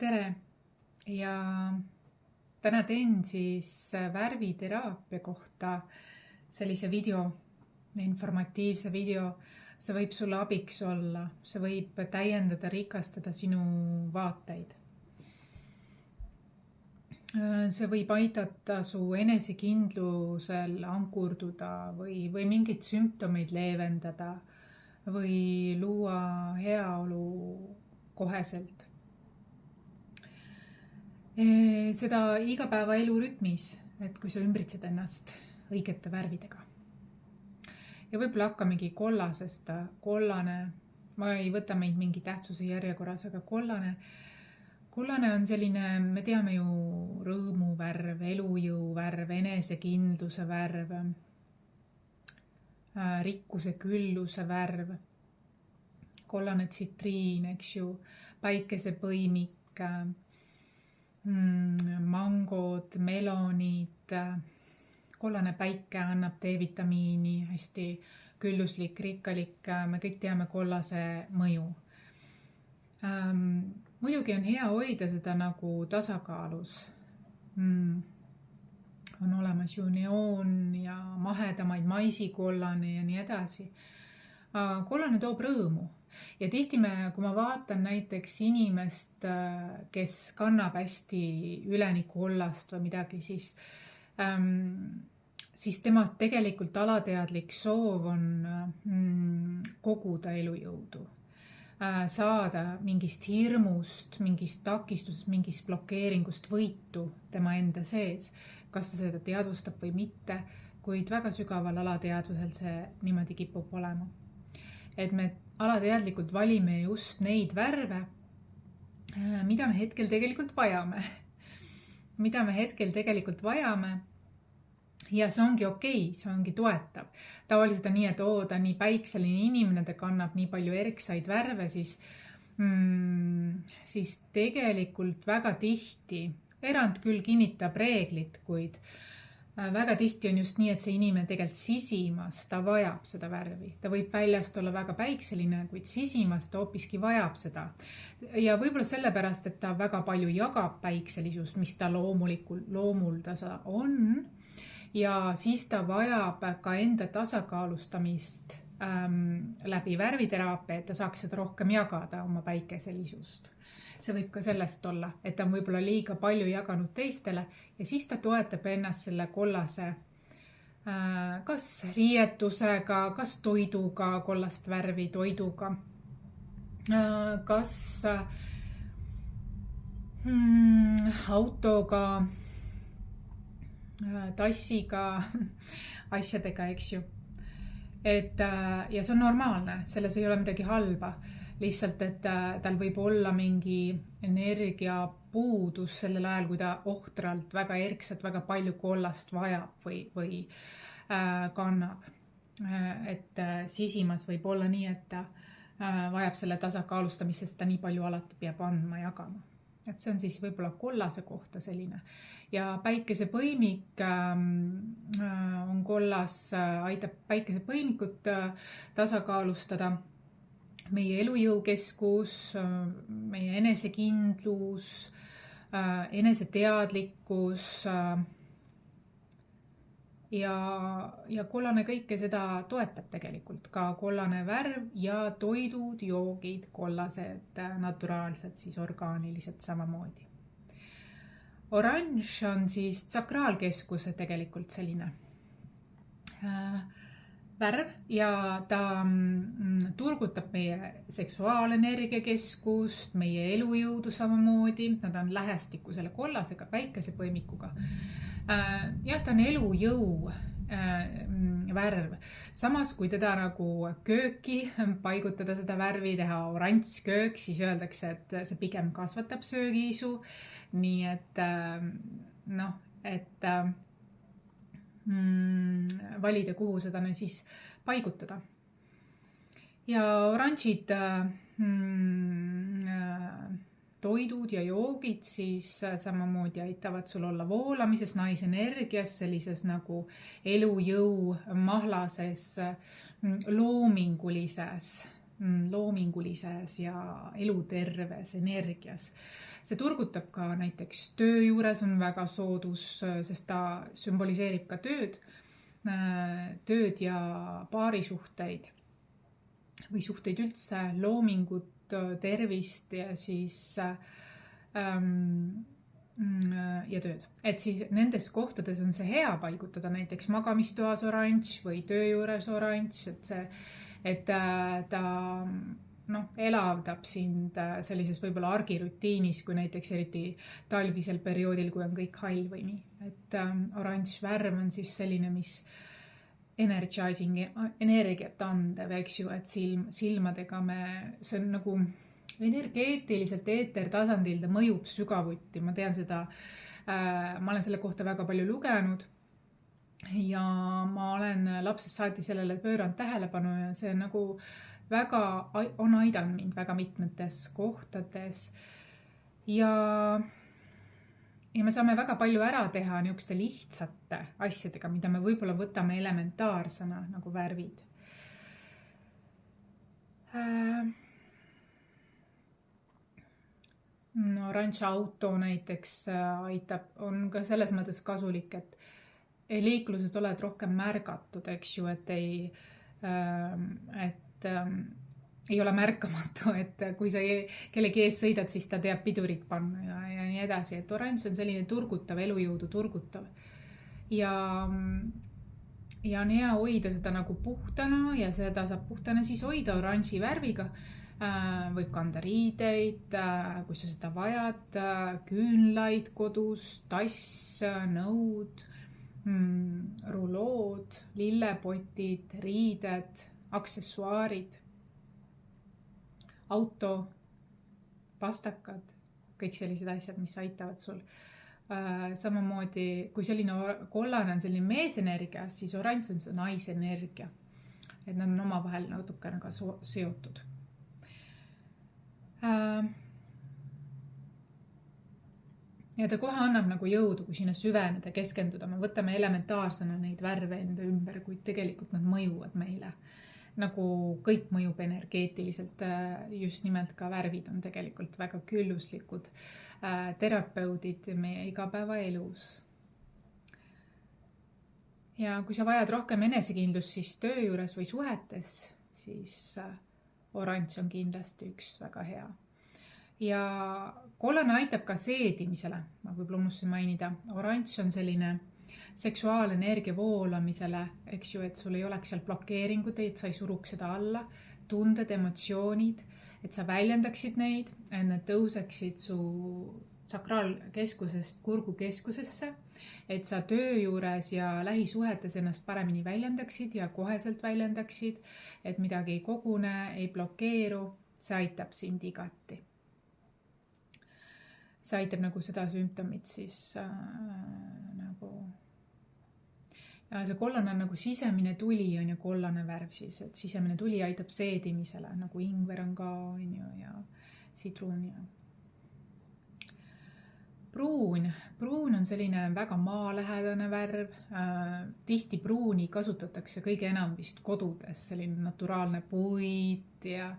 Tere! Ja täna teen siis värviteraapia kohta sellise video, informatiivse video. See võib sulle abiks olla, see võib täiendada, rikastada sinu vaateid. See võib aidata su enesekindlusel ankurduda või mingeid sümptomeid leevendada või luua heaolu koheselt. Seda igapäevaelu rütmis, et kui sa ümbritsed ennast õigete värvidega. Ja võib-olla hakkamegi kollasest. Kollane, ma ei võta meid mingi tähtsuse järjekorras, aga kollane on selline, me teame ju, rõõmu värv, elujõu värv, enesekindluse värv, rikkuse külluse värv, kollane tsitriin, eks ju, päikesepõimik, mangod, melonid, kollane päike annab D-vitamiini, hästi külluslik, rikkalik, me kõik teame kollase mõju. Muidugi on hea hoida seda nagu tasakaalus. On olemas ju neoon ja mahedamaid maisikollane ja nii edasi. Kollane toob rõõmu. Ja tihti kui ma vaatan näiteks inimest, kes kannab hästi üleni kollast või midagi, siis tema tegelikult alateadlik soov on koguda elujõudu. Saada mingist hirmust, mingist takistusest, mingist blokeeringust võitu tema enda sees. Kas ta seda teadvustab või mitte, kuid väga sügaval alateadvusel see niimoodi kipub olema. Et me alateadlikult valime just neid värve, mida me hetkel tegelikult vajame. Ja see ongi okei, see ongi toetav. Tavaliselt on nii, et ta nii päikseline inimene, ta kannab nii palju erksaid värve, siis tegelikult väga tihti, erand küll kinnitab reeglit, kuid väga tihti on just nii, et see inimene tegelikult sisimas, ta vajab seda värvi. Ta võib väljast olla väga päikseline, kuid sisimas ta hoopiski vajab seda. Ja võib-olla sellepärast, et ta väga palju jagab päikselisust, mis ta loomul tasa on. Ja siis ta vajab ka enda tasakaalustamist läbi värviteraapia, et ta saaks seda rohkem jagada oma päikeselisust. See võib ka sellest olla, et ta on võib-olla liiga palju jaganud teistele ja siis ta toetab ennast selle kollase kas riietusega, kas toiduga, kollast värvi toiduga, kas autoga, tassiga, asjadega, eks ju. Ja see on normaalne, selles ei ole midagi halba. Lihtsalt, et tal võib olla mingi energiapuudus sellel ajal, kui ta ohtralt, väga erksalt, väga palju kollast vajab või kannab. Et sisimas võib olla nii, et ta vajab selle tasakaalustamist, sest ta nii palju alati peab andma ja jagama. Et see on siis võib-olla kollase kohta selline. Ja päikesepõimik on kollas, aitab päikesepõimikut tasakaalustada. Meie elujõukeskus, meie enesekindlus, eneseteadlikkus ja kollane kõike seda toetab tegelikult. Ka kollane värv ja toidud, joogid, kollased, naturaalsed, siis orgaanilised samamoodi. Oranž on siis tsakraalkeskuse tegelikult selline värv ja ta turgutab meie seksuaalenergiakeskust, meie elujõudu samamoodi. Nad on lähestikku selle kollasega, päikesepõimikuga. Jah, ta on elujõu värv. Samas, kui teda nagu kööki paigutada seda värvi, teha oranž köök, siis öeldakse, et see pigem kasvatab söögiisu. Nii et valida, kuhu seda siis paigutada. Ja oranžid toidud ja joogid siis samamoodi aitavad sul olla voolamises, naisenergias, sellises nagu elujõu mahlases, loomingulises loomingulises ja eluterves energias. See turgutab ka näiteks töö juures on väga soodus, sest ta sümboliseerib ka tööd ja paarisuhteid või suhteid üldse, loomingut, tervist ja siis ja tööd. Et siis nendes kohtades on see hea paigutada, näiteks magamistoas oranž või töö juures oranž, et ta elavdab sind sellises võib-olla argirutiinis, kui näiteks eriti talvisel perioodil, kui on kõik hall või nii. Et oranž värv on siis selline, mis energizing, energiat andev, eks ju, et silmadega see on nagu energeetiliselt eetertasandil, ta mõjub sügavuti, ma tean seda, ma olen selle kohta väga palju lugenud ja ma olen lapsest saati sellele pööranud tähelepanu ja see nagu väga on aidanud mind väga mitmetes kohtades ja me saame väga palju ära teha niisuguste lihtsate asjadega, mida me võib-olla võtame elementaarsena nagu värvid. Oranž auto näiteks aitab, on ka selles mõttes kasulik, et liikluses oled rohkem märgatud, eks ju, et ei ole märkamatu, et kui sa kellegi ees sõidad, siis ta teab pidurit panna ja nii edasi, et oranž on selline turgutav, elujõudu turgutav. Ja on hea hoida seda nagu puhtana ja seda saab puhtana siis hoida oranži värviga. Võib kanda riideid, kui sa seda vajad, küünlaid kodus, tass, nõud, rulood, lillepotid, riided, aksessuaarid, auto, pastakad, kõik sellised asjad, mis aitavad sul. Samamoodi, kui selline kollane on selline meesenergia, siis oranž on see naisenergia. Et nad on omavahel natukene ka seotud. Ja ta kohe annab nagu jõudu, kui sinna süveneda, keskenduda. Me võtame elementaarsena neid värve enda ümber, kuid tegelikult nad mõjuvad meile. Nagu kõik mõjub energeetiliselt, just nimelt ka värvid on tegelikult väga külluslikud terapeudid meie igapäevaelus. Ja kui sa vajad rohkem enesekindlust, siis töö juures või suhetes, siis oranž on kindlasti üks väga hea. Ja kollane aitab ka seedimisele, ma võib-olla unustasin mainida. Oranž on selline seksuaalenergia voolamisele, eks ju, et sul ei oleks seal blokeeringut, et sa ei suruks seda alla, tunded, emotsioonid, et sa väljendaksid neid, et need tõuseksid su sakraalkeskusest kurgukeskusesse, et sa töö juures ja lähisuhetes ennast paremini väljendaksid ja koheselt väljendaksid, et midagi ei kogune, ei blokeeru, see aitab sind igati. See aitab nagu seda sümptomit siis nagu... Ja see kollane on nagu sisemine tuli on ju kollane värv siis, et sisemine tuli aitab seedimisele, nagu ingver on ka ja sidrun ja Pruun on selline väga maalähedane värv. Tihti pruuni kasutatakse kõige enam vist kodudes, selline naturaalne puit ja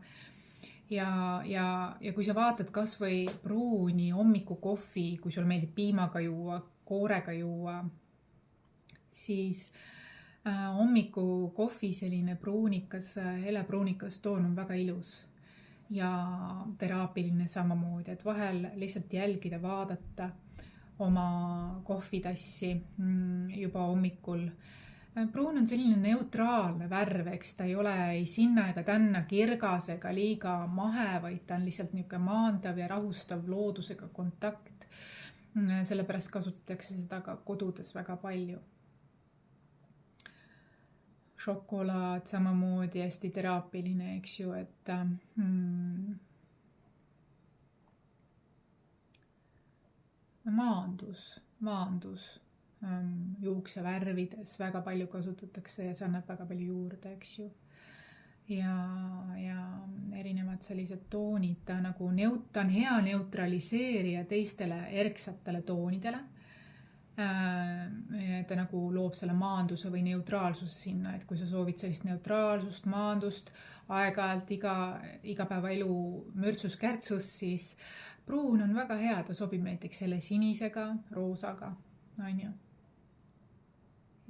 kui sa vaatad kas või pruuni hommikukohvi, kui sul meeldib piimaga juua, koorega juua, siis hommikukohvi selline pruunikas, helepruunikas toon on väga ilus. Ja teraapiline samamoodi, et vahel lihtsalt jälgida, vaadata oma kohvitassi juba hommikul. Pruun on selline neutraalne värv, eks ta ei ole ei sinna ega tänna kirgas ega liiga mahe, vaid ta on lihtsalt niisugune maandav ja rahustav loodusega kontakt. Sellepärast kasutatakse seda ka kodudes väga palju. Šokolaad samamoodi hästi teraapiline, eks ju, et maandus juukse värvides väga palju kasutatakse ja see annab väga palju juurde, eks ju. Ja erinevad sellised toonid, ta on hea neutraliseerija teistele erksatele toonidele Ta nagu loob selle maanduse või neutraalsuse sinna, et kui sa soovid sellist neutraalsust, maandust, aeg-ajalt igapäevaelu mürtsus-kärtsus, siis pruun on väga hea, ta sobib näiteks selle sinisega, roosaga, on ju.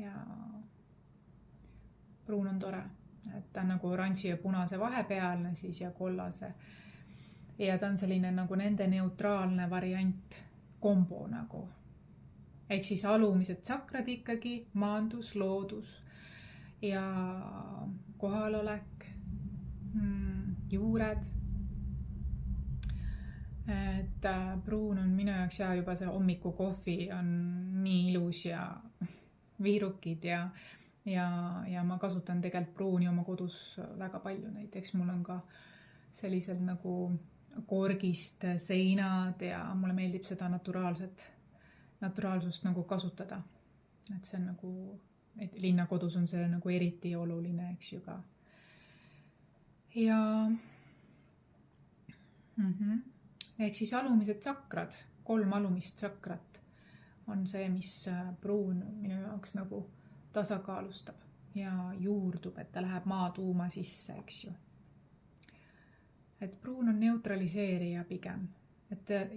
Ja pruun on tore, et ta on nagu oranži ja punase vahepealne siis ja kollase. Ja ta on selline nagu nende neutraalne variant, kombo nagu. Ehk siis alumised tsakrad ikkagi, maandus, loodus ja kohalolek, juured. Et pruun on minu jaoks ja juba see hommikukohvi on nii ilus ja viirukid ja ma kasutan tegelikult pruuni oma kodus väga palju. Näiteks mul on ka sellised nagu korgist seinad ja mulle meeldib seda naturaalsust nagu kasutada. Et see on nagu, et linnakodus on see nagu eriti oluline, eks ju ka. Ja ehk siis alumised tsakrad, 3 alumist tsakrat on see, mis pruun minu jaoks nagu tasakaalustab ja juurdub, et ta läheb maatuuma sisse, eks ju. Et pruun on neutraliseerija pigem.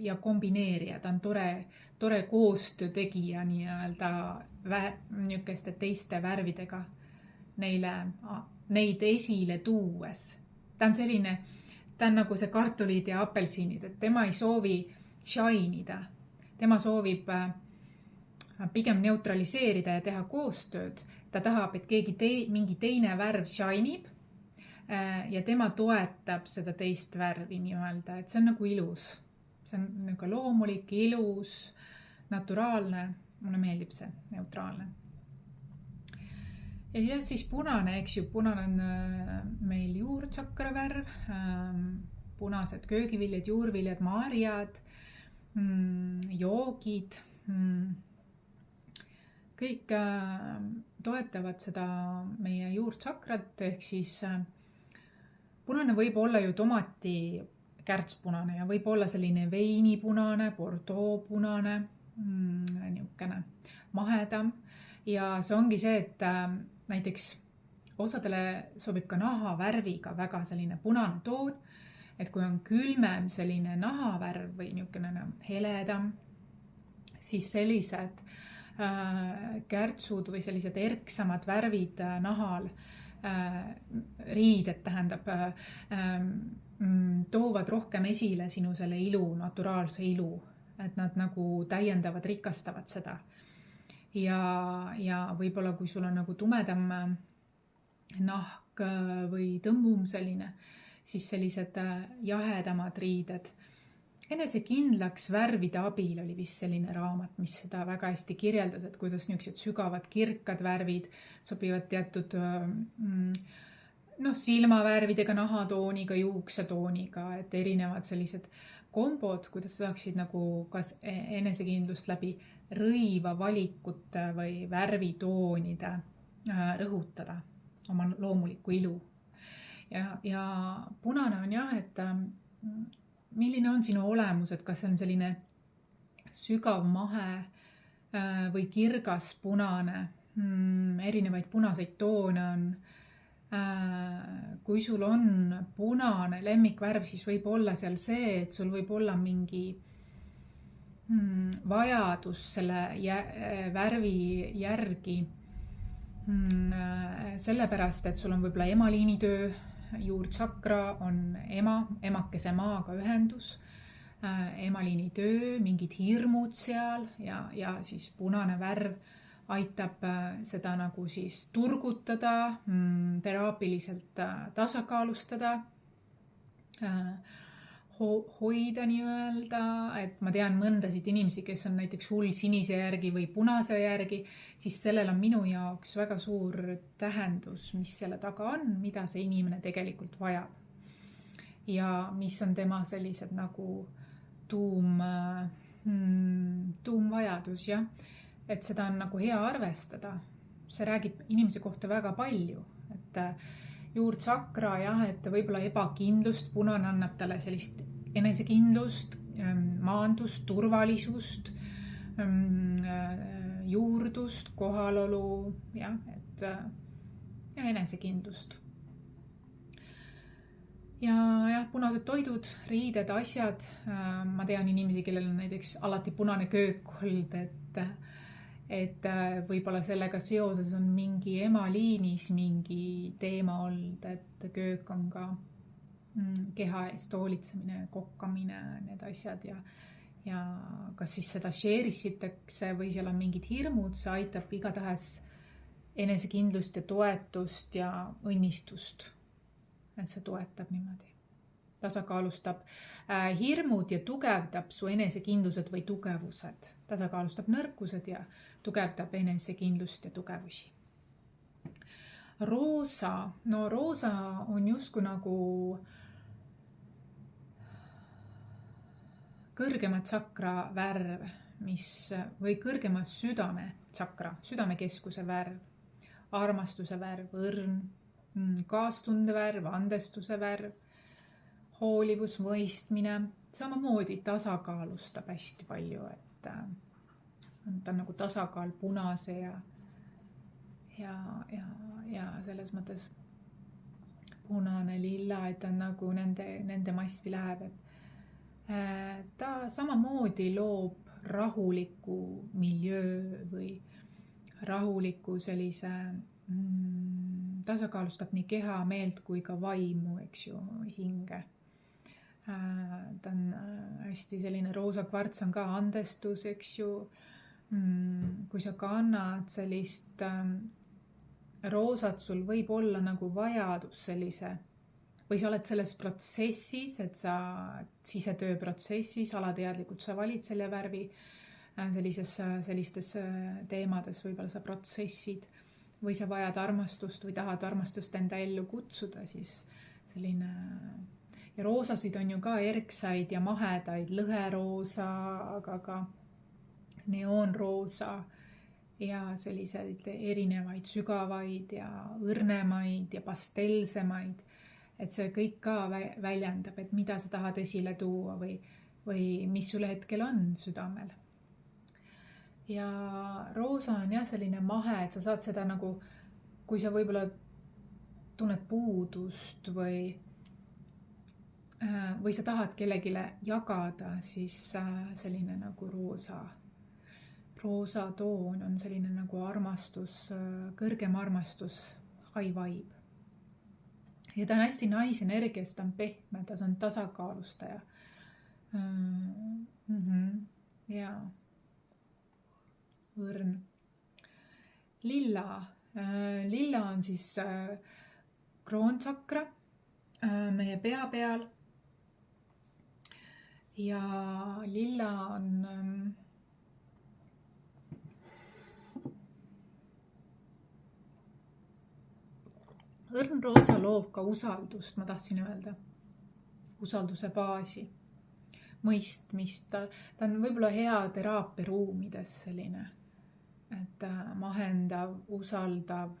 Ja kombineerija, ta on tore koostöö tegija nii-öelda niisugeste teiste värvidega neid esile tuues. Ta on selline, ta on nagu see kartulid ja apelsinid, et tema ei soovi shine'ida. Tema soovib pigem neutraliseerida ja teha koostööd. Ta tahab, et mingi teine värv shine'ib ja tema toetab seda teist värvi nii-öelda, et see on nagu ilus. See on nagu loomulik, ilus, naturaalne. Mulle meeldib see neutraalne. Ja siis punane, eks ju, punane on meil juurtsakra värv, punased köögiviljad, juurviljad, marjad, joogid, kõik toetavad seda meie juurtsakrat, ehk siis punane võib olla ju tomati kärtspunane ja võib olla selline veinipunane, bordeaux punane, niisugune mahedam. Ja see ongi see, et näiteks osadele sobib ka nahavärviga väga selline punane toon, et kui on külmem selline nahavärv või niisugune heledam, siis sellised kärtsud või sellised erksamad värvid nahal, riided tähendab, toovad rohkem esile sinu selle ilu, naturaalse ilu, et nad nagu täiendavad, rikastavad seda. Ja võib-olla kui sul on nagu tumedam nahk või tõmbum selline, siis sellised jahedamad riided. Enesekindlaks värvide abil oli vist selline raamat, mis seda väga hästi kirjeldas, et kuidas niisugused sügavad kirkad värvid sobivad teatud silmavärvidega, nahatooniga, juuksetooniga, et erinevad sellised kombod, kuidas saaksid nagu kas enesekindlust läbi rõiva valikute või värvitoonide rõhutada oma loomulikku ilu. Ja punane on jah, et milline on sinu olemus, et kas see on selline sügav mahe või kirgas punane, erinevaid punaseid toone on. Kui sul on punane lemmikvärv, siis võib olla seal see, et sul võib olla mingi vajadus selle värvi järgi, sellepärast, et sul on võib-olla emaliinitöö, juurtsakra on emakese maaga ühendus, emaliinitöö, mingid hirmud seal ja siis punane värv aitab seda nagu siis turgutada, teraapiliselt tasakaalustada, hoida nii-öelda, et ma tean mõndasid inimesi, kes on näiteks hull sinise järgi või punase järgi, siis sellel on minu jaoks väga suur tähendus, mis selle taga on, mida see inimene tegelikult vajab. Ja mis on tema sellised nagu tuumvajadus, jah. Et seda on nagu hea arvestada. See räägib inimese kohta väga palju, et juurtsakra, jah, et võib-olla ebakindlust, punane annab talle sellist enesekindlust, maandust, turvalisust, juurdust, kohalolu, ja enesekindlust. Ja punased toidud, riided, asjad. Ma tean inimesi, kellel on näiteks alati punane köök olnud, et võib-olla sellega seoses on mingi emaliinis mingi teema olnud, et köök on ka keha eest hoolitsemine, kokkamine, need asjad ja kas siis seda share isitakse või seal on mingid hirmud, see aitab igatahes enesekindlust ja toetust ja õnnistust. Et see toetab niimoodi. Tasakaalustab hirmud ja tugevdab su enesekindlused või tugevused. Tasakaalustab nõrkused ja tugevdab enesekindlust ja tugevusi. Roosa. No roosa on justkui nagu kõrgema tsakra värv, või kõrgema südametsakra, südamekeskuse värv, armastuse värv, õrn, kaastunde värv, andestuse värv, hoolivus, mõistmine, samamoodi tasakaalustab hästi palju, et ta on nagu tasakaal punase ja selles mõttes punane, lilla, et ta nagu nende masti läheb, et ta samamoodi loob rahuliku miljöö või rahuliku sellise tasakaalustab nii keha, meelt kui ka vaimu, eks ju, hinge. Ta on hästi selline roosa kvarts on ka andestus, eks ju. Kui sa kannad sellist roosat, sul võib olla nagu vajadus sellise või sa oled selles protsessis, et sa sisetöö protsessis, alateadlikult sa valid selle värvi sellistes teemades, võib-olla sa protsessid või sa vajad armastust või tahad armastust enda ellu kutsuda, siis selline. Ja roosasid on ju ka erksaid ja mahedaid, lõheroosa, aga ka neoonroosa ja selliseid erinevaid sügavaid ja õrnemaid ja pastelsemaid. Et see kõik ka väljendab, et mida sa tahad esile tuua või mis sul hetkel on südamel. Ja roosa on jah selline mahe, et sa saad seda nagu, kui sa võib-olla tunned puudust või sa tahad kellegile jagada, siis selline nagu roosa toon on selline nagu armastus, kõrgem armastus, high vibe. Ja ta on hästi naisenergias, ta on pehme, ta on tasakaalustaja. Ja õrn. Lilla. Lilla on siis kroontsakra meie pea peal. Ja lilla on õrnroosa loob ka usaldust, ma tahtsin öelda. Usalduse baasi, mõistmist. Ta on võib-olla hea teraapiaruumides selline, et mahendav, usaldav,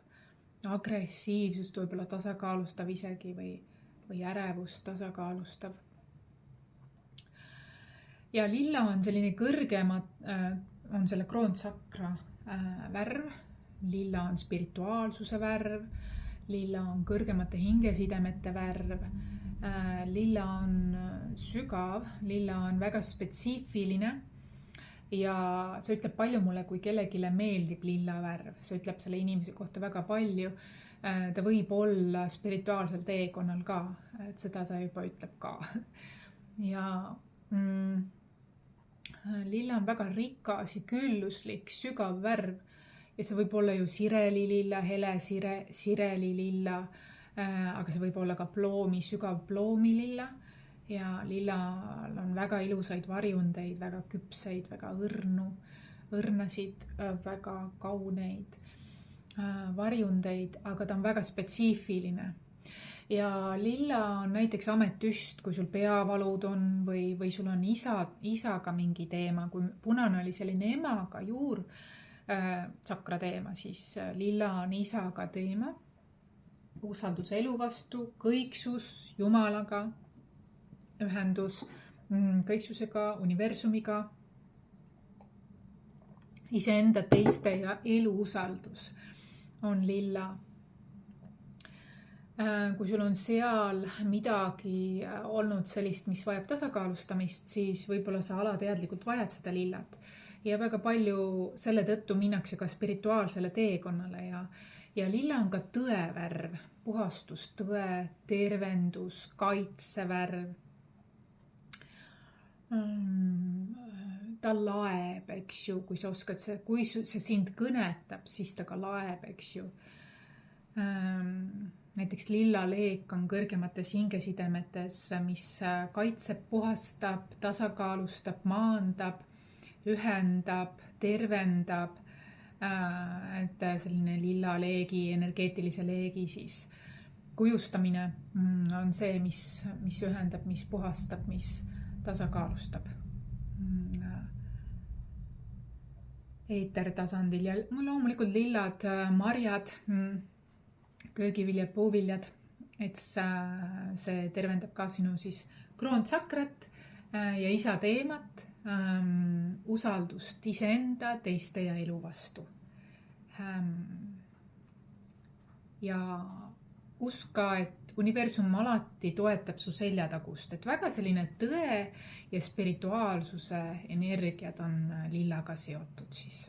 agressiivsust võib-olla tasakaalustav isegi või ärevust tasakaalustav. Ja lilla on selline kõrgemat, on selle kroontsakra värv. Lilla on spirituaalsuse värv. Lilla on kõrgemate hingesidemete värv. Lilla on sügav. Lilla on väga spetsiifiline. Ja see ütleb palju mulle, kui kellegile meeldib lilla värv. See ütleb selle inimese kohta väga palju. Ta võib olla spirituaalsel teekonnal ka. Et seda ta juba ütleb ka. Ja lilla on väga rikas ja külluslik, sügav värv. Ja see võib olla ju sirelililla, hele sirelililla, aga see võib olla ka ploomi, sügav ploomililla. Ja lillal on väga ilusaid varjundeid, väga küpseid, väga õrnasid, väga kauneid varjundeid, aga ta on väga spetsiifiline. Ja lilla on näiteks ametüst, kui sul peavalud on või sul on isaga mingi teema. Kui punane oli selline emaga tsakra teema, siis lilla on isaga teema, usaldus elu vastu, kõiksus Jumalaga, ühendus kõiksusega, universumiga iseenda, teiste ja elu usaldus on lilla. Kui sul on seal midagi olnud sellist, mis vajab tasakaalustamist, siis võib-olla sa alateadlikult vajad seda lillat. Ja väga palju selle tõttu minnakse ka spirituaalsele teekonnale ja lilla on ka tõevärv, puhastus, tõe, tervendus, kaitsevärv. Ta laeb, eks ju, kui sa oskad kui see sind kõnetab, siis ta ka laeb, eks ju. Näiteks lilla leek on kõrgemates hingesidemetes, mis kaitseb, puhastab, tasakaalustab, maandab, ühendab, tervendab, et selline lilla leegi, energeetilise leegi siis kujustamine on see, mis ühendab, mis puhastab, mis tasakaalustab eetertasandil ja loomulikult lillad, marjad, köögiviljad, puuviljad, et see tervendab ka sinu siis kroontsakrat ja isa teemat, usaldust iseenda, teiste ja elu vastu. Ja usk ka, et universum alati toetab su seljatagust, et väga selline tõe ja spirituaalsuse energiad on lillaga seotud siis.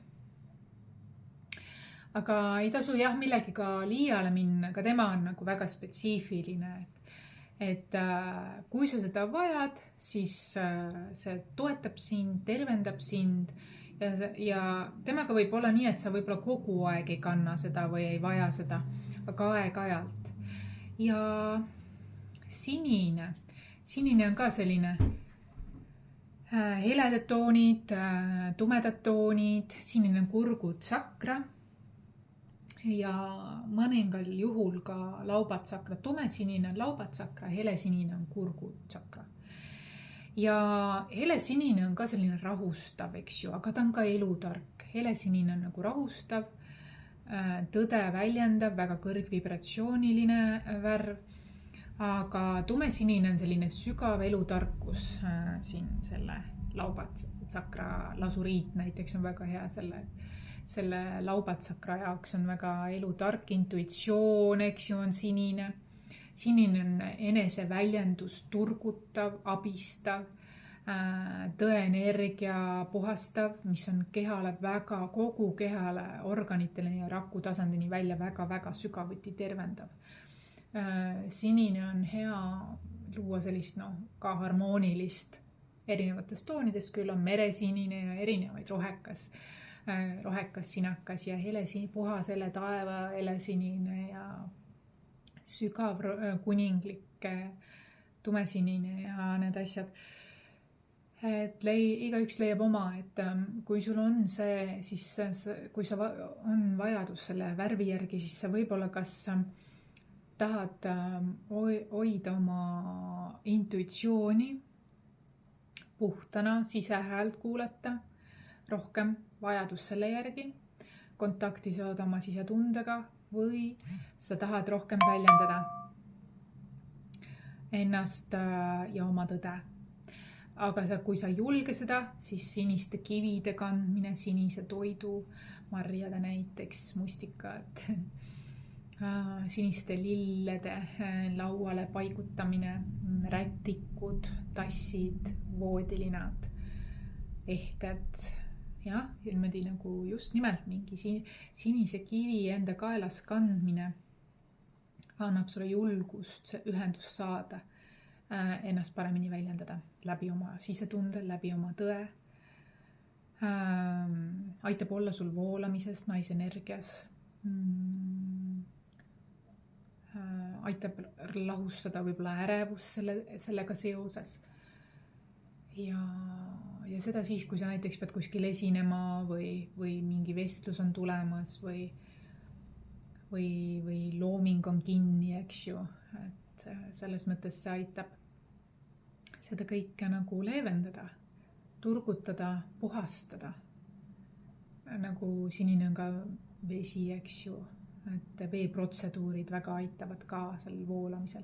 Aga ei tasu millegiga liiale minna, ka tema on nagu väga spetsiifiline, et kui sa seda vajad, siis see toetab sind, tervendab sind ja temaga võib olla nii, et sa võib-olla kogu aeg ei kanna seda või ei vaja seda, aga aeg-ajalt. Ja sinine on ka selline heledad toonid, tumedad toonid, sinine on kurgutsakra ja mõningal juhul ka laubatsakra, tumesinine on laubatsakra, helesinine on kurgutsakra. Ja helesinine on ka selline rahustav, eks ju, aga ta on ka elutark. Helesinine on nagu rahustav, tõde väljendav, väga kõrgvibratsiooniline värv, aga tumesinine on selline sügav elutarkus siin selle laubatsakra lasuriit näiteks on väga hea selle laubatsakra jaoks on väga elutark, intuitsioon, eks ju, on sinine. Sinine on eneseväljendus, turgutav, abistav, tõeenergia puhastav, mis on kehale väga, kogu kehale, organitele ja raku tasandini välja väga-väga sügavuti tervendav. Sinine on hea luua sellist ka harmoonilist erinevatest toonidest, küll on meresinine ja erinevaid rohekas, sinakas ja puhas hele taeva, helesinine ja sügav kuninglik tumesinine ja need asjad. Et igaüks leiab oma, et kui sul on kui sa on vajadus selle värvi järgi, siis sa võib-olla kas tahad hoida oma intuitsiooni puhtana, sisehäält kuulata, rohkem vajadus selle järgi, kontakti saada oma sisetundega või sa tahad rohkem väljendada ennast ja oma tõde. Aga kui sa ei julge seda, siis siniste kivide kandmine, sinise toidu, marjade näiteks, mustikad, siniste lillede lauale paigutamine, rätikud, tassid, voodilinad, ehted, jah, ilmedi nagu just nimelt mingi sinise kivi enda kaelas kandmine annab sulle julgust ühendust saada, ennast paremini väljendada läbi oma sisetunde, läbi oma tõe. Aitab olla sul voolamises, naisenergias. Aitab lahustada võib-olla ärevus sellega seoses. Ja seda siis, kui sa näiteks pead kuskil esinema või mingi vestlus on tulemas või looming on kinni, eks ju. Et selles mõttes see aitab seda kõike nagu leevendada, turgutada, puhastada. Nagu sinine on ka vesi, eks ju, et veeprotseduurid väga aitavad ka sellel voolamisel.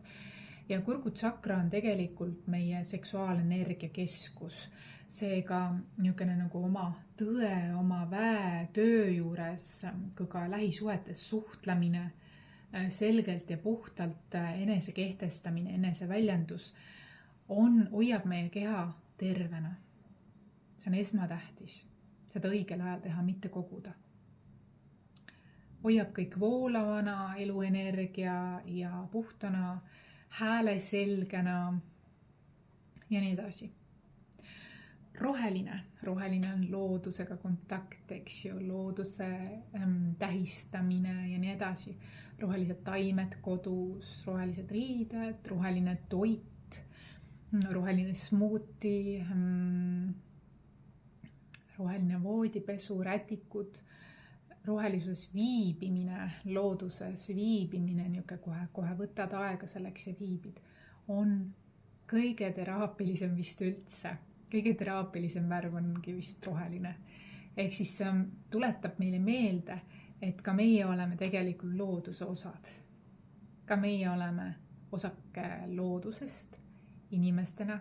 ja kurgutsakra on tegelikult meie seksuaalenergia keskus. Seega niisugune nagu oma tõe, oma väe, töö juures, kui ka lähisuhetes suhtlemine, selgelt ja puhtalt enese kehtestamine, enese väljendus hoiab meie keha tervena. See on esmatähtis, seda õigel ajal teha, mitte koguda. Hoiab kõik voolavana, eluenergia ja puhtana, hääle selgena ja nii edasi. Roheline on loodusega kontakt, eks ju, looduse tähistamine ja nii edasi. Rohelised taimed kodus, rohelised riided, roheline toit, roheline smuuti, roheline voodipesu, rätikud, rohelisuses viibimine, looduses viibimine, niisugune kohe võtad aega selleks ja viibid, on kõige teraapilisem vist üldse. Kõige teraapilisem värv ongi vist roheline. Ehk siis see tuletab meile meelde, et ka meie oleme tegelikult looduse osad. Ka meie oleme osake loodusest inimestena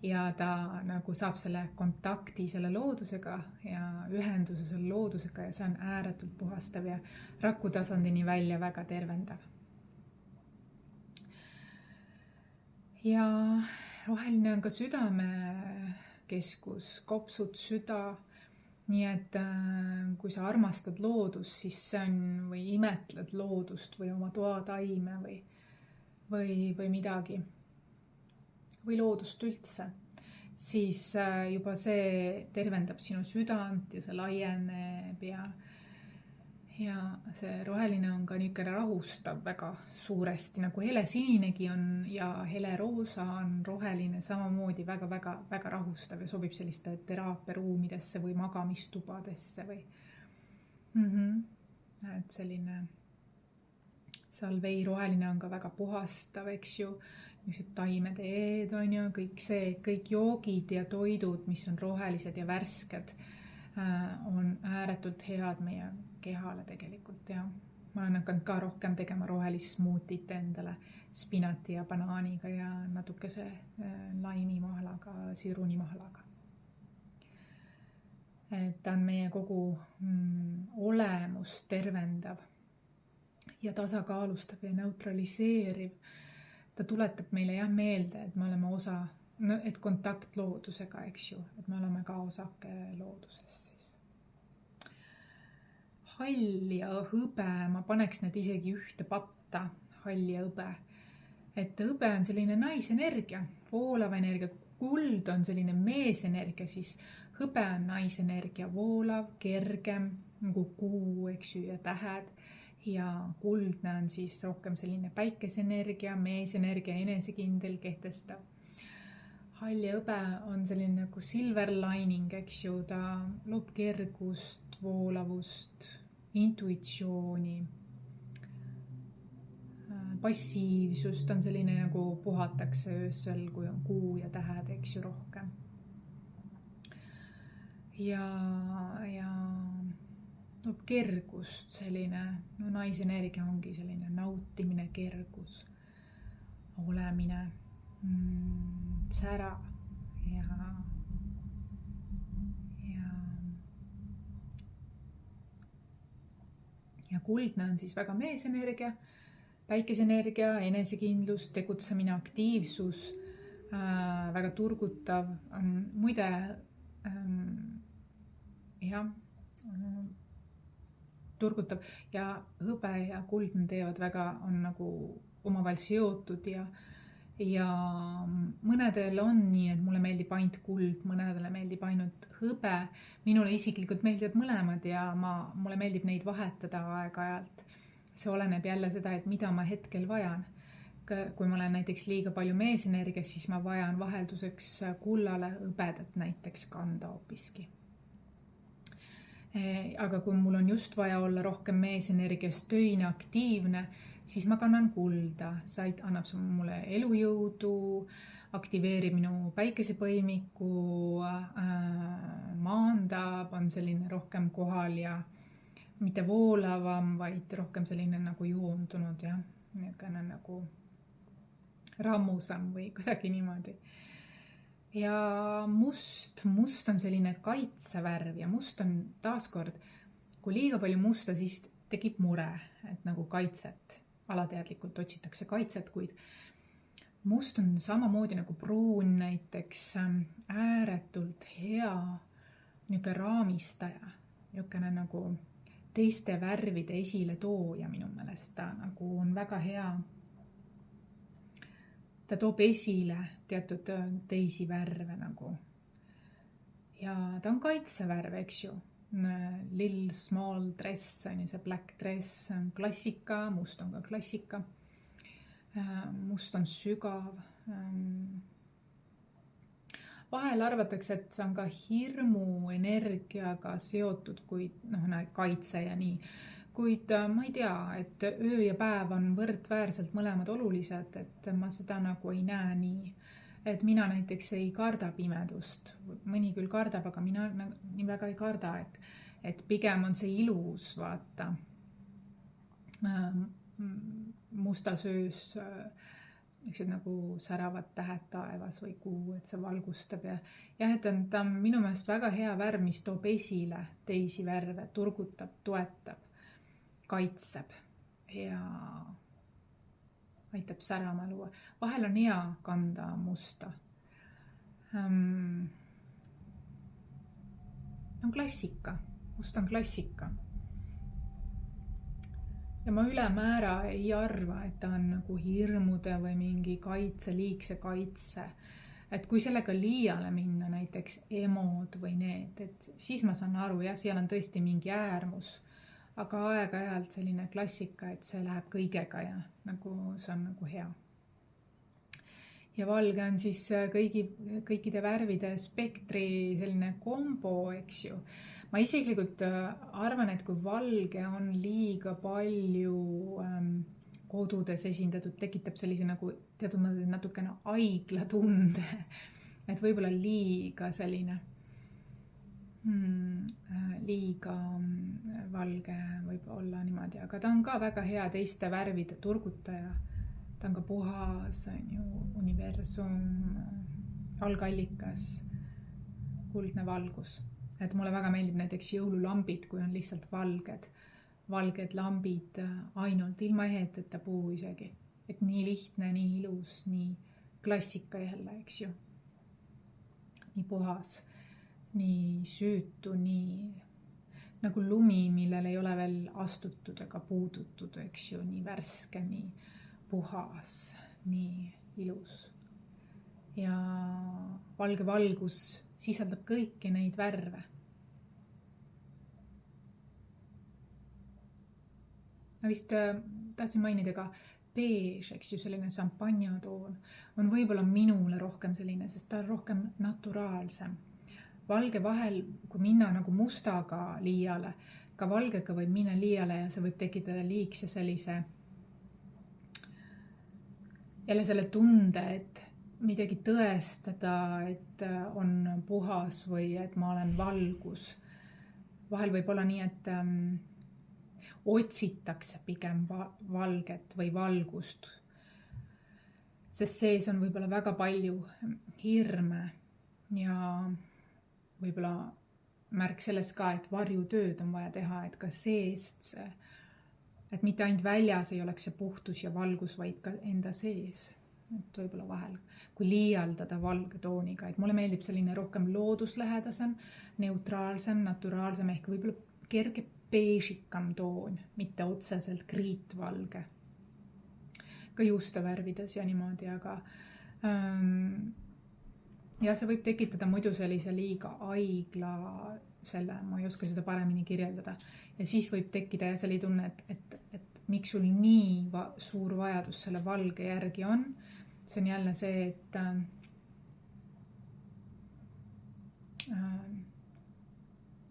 ja ta nagu saab selle kontakti selle loodusega ja ühenduse selle loodusega ja see on ääretult puhastav ja rakutasandini välja väga tervendav. Ja roheline on ka südamekeskus, kopsud süda, nii et kui sa armastad loodust, siis see on või imetled loodust või oma toataime või midagi või loodust üldse, siis juba see tervendab sinu südant ja see laieneb ja see roheline on ka niisugune rahustav väga suuresti, nagu helesininegi on ja heleroosa on roheline samamoodi väga rahustav ja sobib selliste teraapiaruumidesse või magamistubadesse või et selline salvei roheline on ka väga puhastav, eks ju, niisugused taimeteed on ju, kõik joogid ja toidud, mis on rohelised ja värsked, on ääretult head meie kehale tegelikult ja ma olen hakanud ka rohkem tegema rohelist smuutit endale spinati ja banaaniga ja natukese laimimahlaga, sirunimahlaga. Et ta on meie kogu olemust tervendav ja tasakaalustav ja neutraliseeriv. Ta tuletab meile meelde, et me oleme osa, et kontakt loodusega, eks ju, et me oleme ka osake loodusest. Hall ja hõbe, ma paneks need isegi ühte patta, hall ja hõbe. Et hõbe on selline naisenergia, voolav energia, kuld on selline meesenergia, siis hõbe on naisenergia, voolav, kergem, nagu kuu, eks ju, ja tähed. Ja kuldne on siis rohkem selline päikesenergia, meesenergia, enesekindel, kehtestav. Hall ja hõbe on selline nagu silver lining, eks ju, ta loob kergust, voolavust, intuitsiooni, passiivsust, on selline nagu puhatakse öösel, kui on kuu ja tähed, eks ju, rohkem. Ja loob kergust, selline, naisenergia ongi selline nautimine, kergus, olemine, sära ja kuldne on siis väga meesenergia, päikesenergia, enesekindlus, tegutsemine, aktiivsus, väga turgutav, muide, turgutav ja hõbe ja kuldne teevad väga, on nagu omavahel seotud ja mõnedel on nii, et mulle meeldib ainult kuld, mõnedele meeldib ainult hõbe. Minule isiklikult meeldivad mõlemad ja mulle meeldib neid vahetada aeg-ajalt. See oleneb jälle seda, et mida ma hetkel vajan. Kui ma olen näiteks liiga palju meesenergias, siis ma vajan vahelduseks kullale hõbedat näiteks kanda hoopiski. Aga kui mul on just vaja olla rohkem meesenergias töine, aktiivne, siis ma kannan kulda. See annab mulle elujõudu, aktiveerib minu päikesepõimiku, maandab, on selline rohkem kohal ja mitte voolavam, vaid rohkem selline nagu joondunud ja niisugune nagu rammusam või kuidagi niimoodi. Ja must on selline kaitsevärv ja must on taaskord, kui liiga palju musta, siis tekib mure, et nagu kaitset, alateadlikult otsitakse kaitset, kuid must on samamoodi nagu pruun näiteks ääretult hea niisugune raamistaja, niisugune nagu teiste värvide esile tooja minu meelest, ta nagu on väga hea. Ta toob esile teatud teisi värve nagu. Ja ta on kaitsevärv, eks ju. Little small dress on see black dress, on klassika, must on ka klassika. Must on sügav. Vahel arvatakse, et see on ka hirmu energiaga seotud, kuid kaitse ja nii. Kuid ma ei tea, et öö ja päev on võrdväärselt mõlemad olulised, et ma seda nagu ei näe nii. Et mina näiteks ei karda pimedust. Mõni küll kardab, aga mina nii väga ei karda, et pigem on see ilus, vaata. Mustas öös nagu säravad tähed taevas või kuu, et see valgustab ja et ta on minu meelest väga hea värv, mis toob esile teisi värve, turgutab, toetab, kaitseb ja aitab särama luua. Vahel on hea kanda musta. On klassika, must on klassika. Ja ma ülemäära ei arva, et ta on nagu hirmude või mingi kaitse, liigse kaitse. Et kui sellega liiale minna, näiteks emod või need, et siis ma saan aru, ja seal on tõesti mingi äärmus, aga aeg-ajalt selline klassika, et see läheb kõigega ja nagu see on nagu hea. Ja valge on siis kõikide värvide spektri selline kombo, eks ju. Ma isiklikult arvan, et kui valge on liiga palju kodudes esindatud, tekitab sellise nagu teatud mõttes natukene aiglatunde, et võib-olla liiga selline, liiga valge võib olla niimoodi, aga ta on ka väga hea teiste värvide turgutaja. Ta on ka puhas, universum, algallikas, kuldne valgus. Et mulle väga meeldib näiteks jõululambid, kui on lihtsalt valged lambid ainult ilma eheteta puu isegi. Et nii lihtne, nii ilus, nii klassika jälle, eks ju. Nii puhas, nii süütu, nii nagu lumi, millel ei ole veel astutud ega puudutud, eks ju, nii värske, nii puhas, nii ilus. Ja valge valgus sisaldab kõiki neid värve. Ma vist tahtsin mainida ka beige, eks ju, selline šampanjatoon on võib-olla minule rohkem selline, sest ta on rohkem naturaalsem. Valge vahel, kui minna nagu mustaga liiale, ka valgega võib minna liiale ja see võib tekitada liigse sellise jälle selle tunde, et midagi tõestada, et on puhas või et ma olen valgus. Vahel võib olla nii, et otsitakse pigem valget või valgust. Sest sees on võib-olla väga palju hirme ja võib-olla märk sellest ka, et varjutööd on vaja teha, et ka seest see, et mitte ainult väljas ei oleks see puhtus ja valgus, vaid ka enda sees. Et võib-olla vahel, kui liialdada valge tooniga, et mulle meeldib selline rohkem looduslähedasem, neutraalsem, naturaalsem ehk võib-olla kerge beežikam toon, mitte otseselt kriitvalge. Ka juustevärvides ja niimoodi, aga ja see võib tekitada muidu sellise liiga aigla selle, ma ei oska seda paremini kirjeldada. Ja siis võib tekkida selline tunne, et miks sul nii suur vajadus selle valge järgi on. See on jälle see, et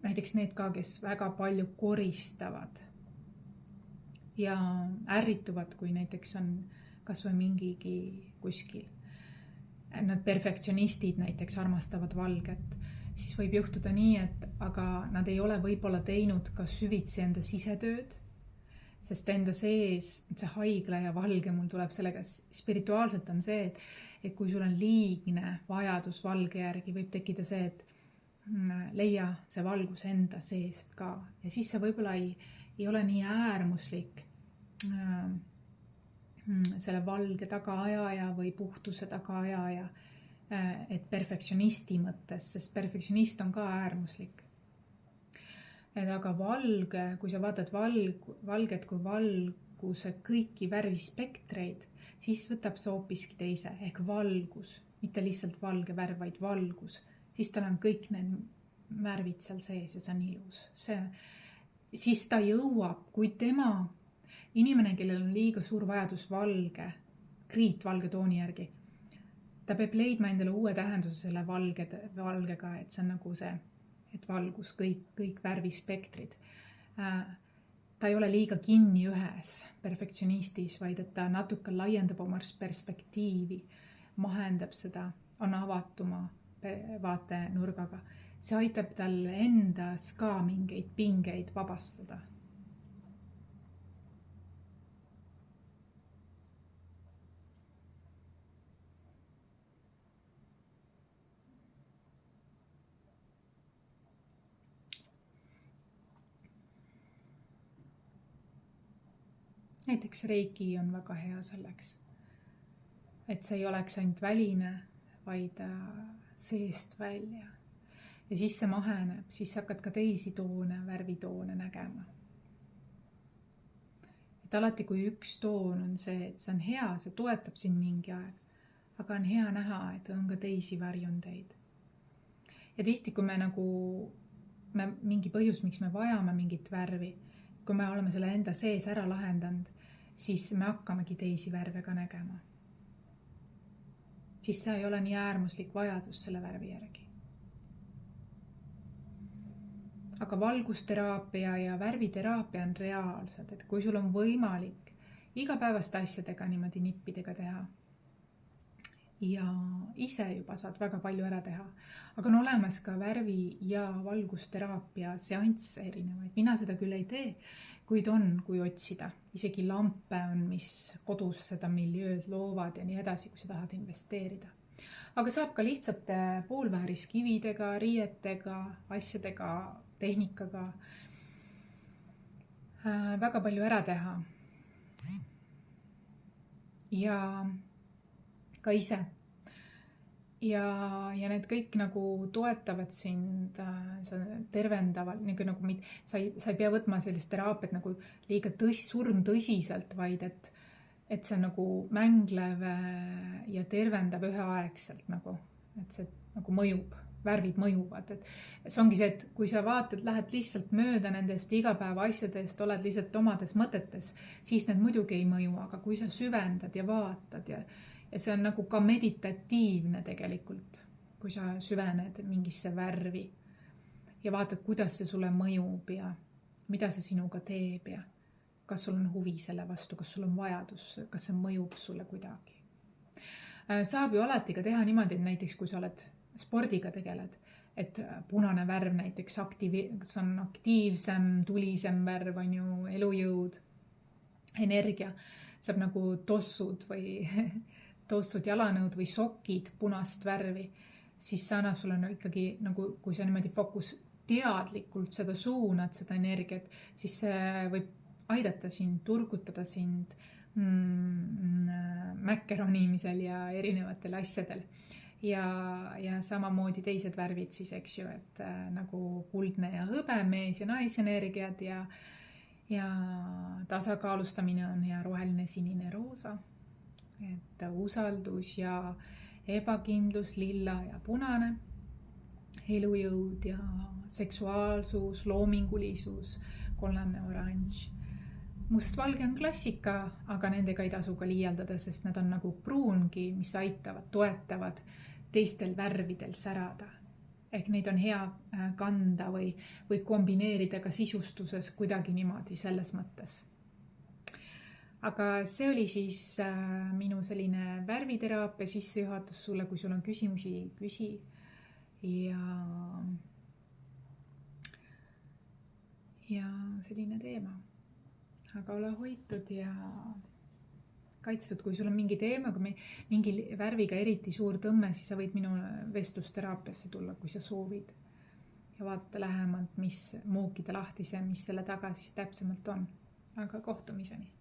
näiteks need ka, kes väga palju koristavad ja ärrituvad, kui näiteks on kas või mingigi kuskil. Nad perfektsionistid näiteks armastavad valget, siis võib juhtuda nii, et aga nad ei ole võib-olla teinud ka süvitsi enda sisetööd sest enda sees see haigla ja valge mul tuleb sellega, spirituaalselt on see, et kui sul on liigne vajadus valge järgi, võib tekkida see, et leia see valgus enda seest ka ja siis see võib-olla ei ole nii äärmuslik selle valge tagaajaja või puhtuse tagaajaja, et perfektsionisti mõttes, sest perfektsionist on ka äärmuslik. Et aga valge, kui sa vaatad valget kui valguse kõiki värvispektreid, siis võtab see hoopiski teise ehk valgus, mitte lihtsalt valge värv, vaid valgus. Siis tal on kõik need värvid seal sees ja see on ilus. Siis ta jõuab, kui tema inimene, kellel on liiga suur vajadus valge tooni järgi, ta peab leidma endale uue tähenduse selle valgega, et see on nagu see, et valgus, kõik värvispektrid. Ta ei ole liiga kinni ühes perfektsionistis, vaid et ta natuke laiendab oma perspektiivi, mahendab seda, on avatuma vaatenurgaga. See aitab tal endas ka mingeid pingeid vabastada. Näiteks reiki on väga hea selleks, et see ei oleks ainult väline, vaid seest välja. Ja siis see maheneb, siis hakkad ka teisi toone, värvitoone nägema. Et alati, kui üks toon on see, et see on hea, see toetab sind mingi aeg, aga on hea näha, et on ka teisi varjundeid. Ja tihti, kui me mingi põhjus, miks me vajame mingit värvi, kui me oleme selle enda sees ära lahendanud, siis me hakkamegi teisi värve ka nägema. Siis see ei ole nii äärmuslik vajadus selle värvi järgi. Aga valgusteraapia ja värviteraapia on reaalsed, et kui sul on võimalik igapäevaste asjadega niimoodi nippidega teha ja ise juba saad väga palju ära teha, aga on olemas ka värvi- ja valgusteraapia seansse erinevaid. Mina seda küll ei tee, kuid on, kui otsida. Isegi lampe on, mis kodus seda miljööd loovad ja nii edasi, kui sa tahad investeerida. Aga saab ka lihtsalt poolvääriskividega, riietega, asjadega, tehnikaga väga palju ära teha. Ja ka ise. Ja need kõik nagu toetavad sind tervendavalt, sa ei pea võtma sellist teraapiat nagu liiga surmtõsiselt, vaid et see on nagu mänglev ja tervendab üheaegselt et see nagu mõjub, värvid mõjuvad. Et see ongi see, et kui sa vaatad, lähed lihtsalt mööda nendest igapäeva asjadest, oled lihtsalt omades mõtetes, siis need muidugi ei mõju, aga kui sa süvendad ja vaatad ja see on nagu ka meditatiivne tegelikult, kui sa süvened mingisse värvi ja vaatad, kuidas see sulle mõjub ja mida see sinuga teeb ja kas sul on huvi selle vastu, kas sul on vajadus, kas see mõjub sulle kuidagi. Saab ju alati ka teha niimoodi, et näiteks kui sa oled spordiga tegeled, et punane värv näiteks see on aktiivsem, tulisem värv, on ju, elujõud, energia, saab nagu tossud jalanõud või sokid punast värvi, siis see annab sulle ikkagi, kui sa niimoodi teadlikult seda suunad, seda energiat, siis see võib aidata sind, turgutada sind mäkkeronimisel ja erinevatel asjadel. Ja samamoodi teised värvid siis, eks ju, et nagu kuldne ja hõbe, mees ja naisenergiad ja tasakaalustamine on hea roheline, sinine, roosa. Et usaldus ja ebakindlus, lilla ja punane, elujõud ja seksuaalsus, loomingulisus, kollane, oranž. Mustvalge on klassika, aga nendega ei tasu ka liialdada, sest nad on nagu pruungi, mis aitavad, toetavad teistel värvidel särada. Ehk neid on hea kanda või kombineerida ka sisustuses kuidagi niimoodi selles mõttes. Aga see oli siis minu selline värviteraapia sissejuhatus sulle, kui sul on küsimusi, küsi. Ja selline teema. aga ole hoitud ja kaitstud, kui sul on mingi teemaga, mingi värviga eriti suur tõmme, siis sa võid minu vestlusteraapiasse tulla, kui sa soovid. Ja vaadata lähemalt, mis muukida lahti see, mis selle taga siis täpsemalt on. Aga kohtumiseni!